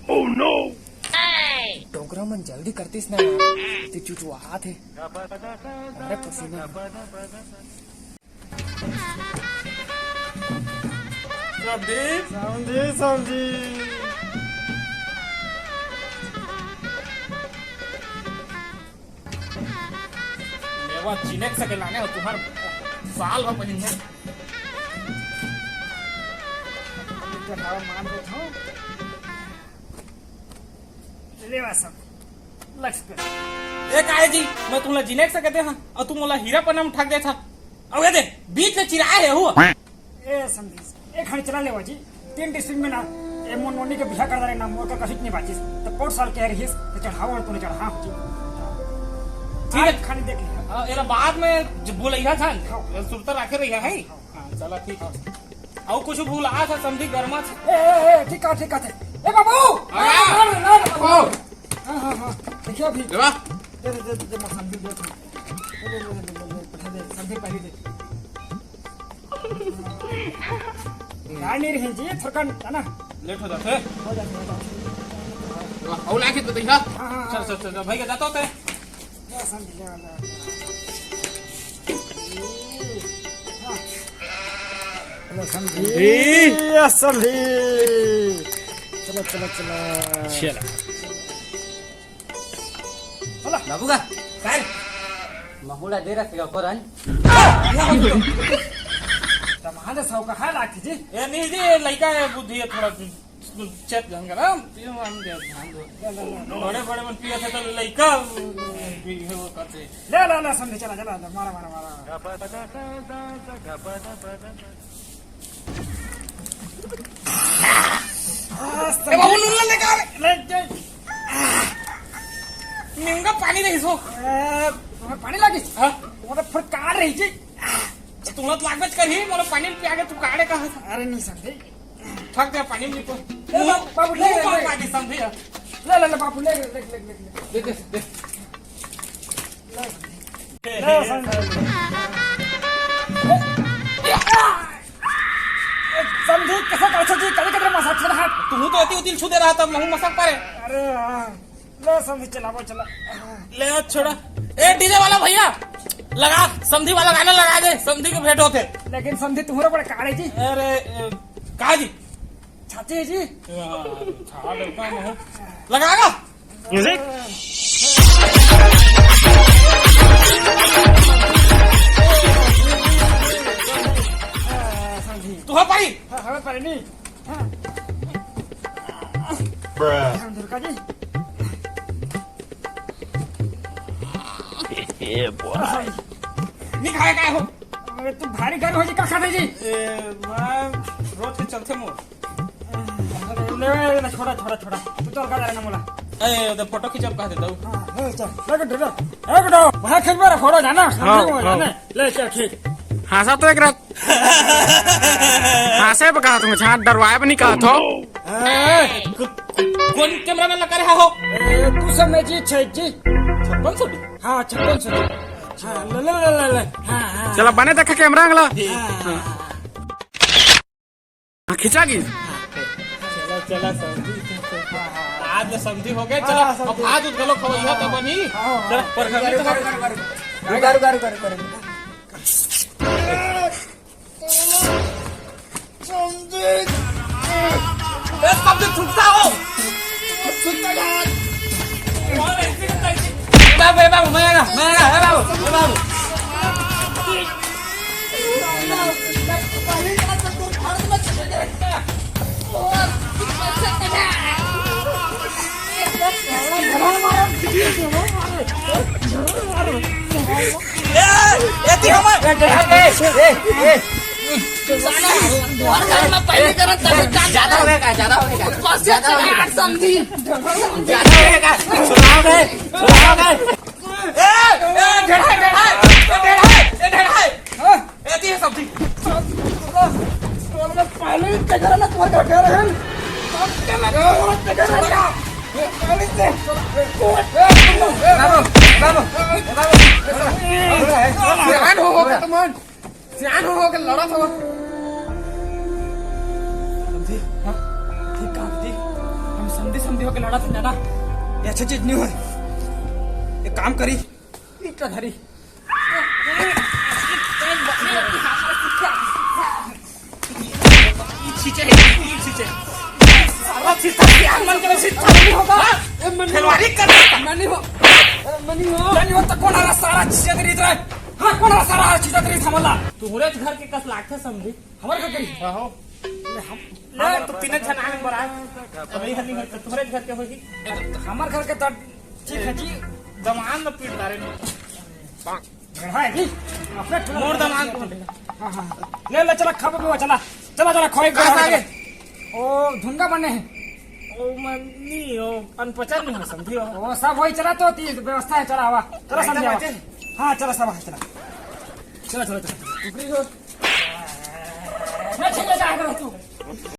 Oh no! Dongra मन जल्दी करतीस ना ते चुचू हाथ है अरे पसीना समझी समझी मेवा चिनेक सके लाने हो तुम्हार साल भर पहले है मान बैठो लेवा सब लक्ष्य पे ए काहे जी मैं तुमला जिनेक सकते हां और तुम मोला हीरा पन्ना में ठग दे था अब ये दे बीच में चिराए है हुआ ए समझी एक खड़ी चला लेवा जी 3 डिस्ट्रिक्ट में ना ए मोनोनी के बियाह कर रहे ना मोर का कसित नहीं बाजी तो 4 साल के रही तो चढ़ावा तूने चढ़ा जी ठीक है खाली देख लिया एला बाद में बोलैया था सुरता रखे रही है हां चला ठीक है और कुछ भूल आ था समझी गरमा ए ठीक है ए बाबू हां देखिए अभी दे मैं समझी दे पठा दे समझी पहले दे नहीं रही जी थरकन है ना लेट हो जाते हो जाते और लाके तो देखा हाँ। चल भाई के जाता होते समझ ले समझी चलो चलो चलो चला बाबू का काय माहुला दे रहा कोरन तमाहा साव का हाल आती जी ए नहीं जी लड़का है बुद्धि है थोड़ा चेक ध्यान करा पियो मान दे ध्यान दो बड़े बड़े मन पिया थे तो लड़का भी वो करते ले समझे चला मारा ए बाबू नून लेके आ ले जा निंगा पानी नहीं सो पानी लागी हां मोर फिर काट रही जी तुला लागच कर ही मला पाणी पिया के तू काढे का अरे नहीं समझे ठग दे पाणी में तो बाबू ले पानी समझे ले बाबू ले दे समझे कैसा करछो जी कभी मसाज छन हाथ तू तो अति उतिल छुदे रहा था महू मसक पारे अरे ले समझे चला ले छोड़ा ए डीजे वाला भैया लगा समधी वाला गाना लगा दे समधी के भेंट होते लेकिन समझे तुम्हारे बड़े काड़े जी अरे कहा जी छाती जी लगागा तू हो पाई हमें पर नहीं दुर्गा जी नहीं खाए काय हो अरे तू भारी गन हो जी का खाते जी रोज के चलते मोर ले छोड़ा तू तो का ना मोला ए द फोटो खिंचब कह देता हूं हां चल लग डर एक दो वहां खिंच मेरा फोटो जाना जाने ले चल ठीक हंसा तो एक रात हंसे पे कहा तुम छाट डरवाए पे नहीं कहा तो कौन कैमरा में लगा रहा हो तू सब में जी छे जी 56 हां 56 हां ले हां चलो बने देखा कैमरा अगला खिंचा गी चला समझी आज समझी हो गए चलो अब आज उठ गलो खवैया तो बनी चल पर कर समझी छुटता हो बाबू मैं बाबू ज्यादा हो गया समझी ज्यादा हो गया सियान हो के तुमन सियान हो के लड़त हो समझी हाँ ठीक कहा ठीक हम समझी समझी होके लड़ा थे ना ये अच्छी चीज नहीं हो एक काम करी इतना धरी खिलवाड़ी कर मनी हो तो कौन आ सारा चीज खरीद रहा है हाँ कौन आ सारा चीज खरीद समझला तुम्हारे घर के कस लाख थे समझी हमारे घर करी रहो हम तो तीन जन आने बड़ा अभी हल्ली घर तुम्हारे घर के होगी हमारे घर के तो ठीक है जी दमान न पीट दारे है जी अपने मोर दमान को हाँ हाँ ले ले चला खा पे चला चला चला खोए आगे ओ धुंगा बने हैं ओ मनी ओ अनपचन नहीं हो समझी हो वो सब वही चला तो व्यवस्था है चला हुआ चला समझा हाँ चला सब चला चला चला चला टुकड़ी हो मैं चले जाएगा तू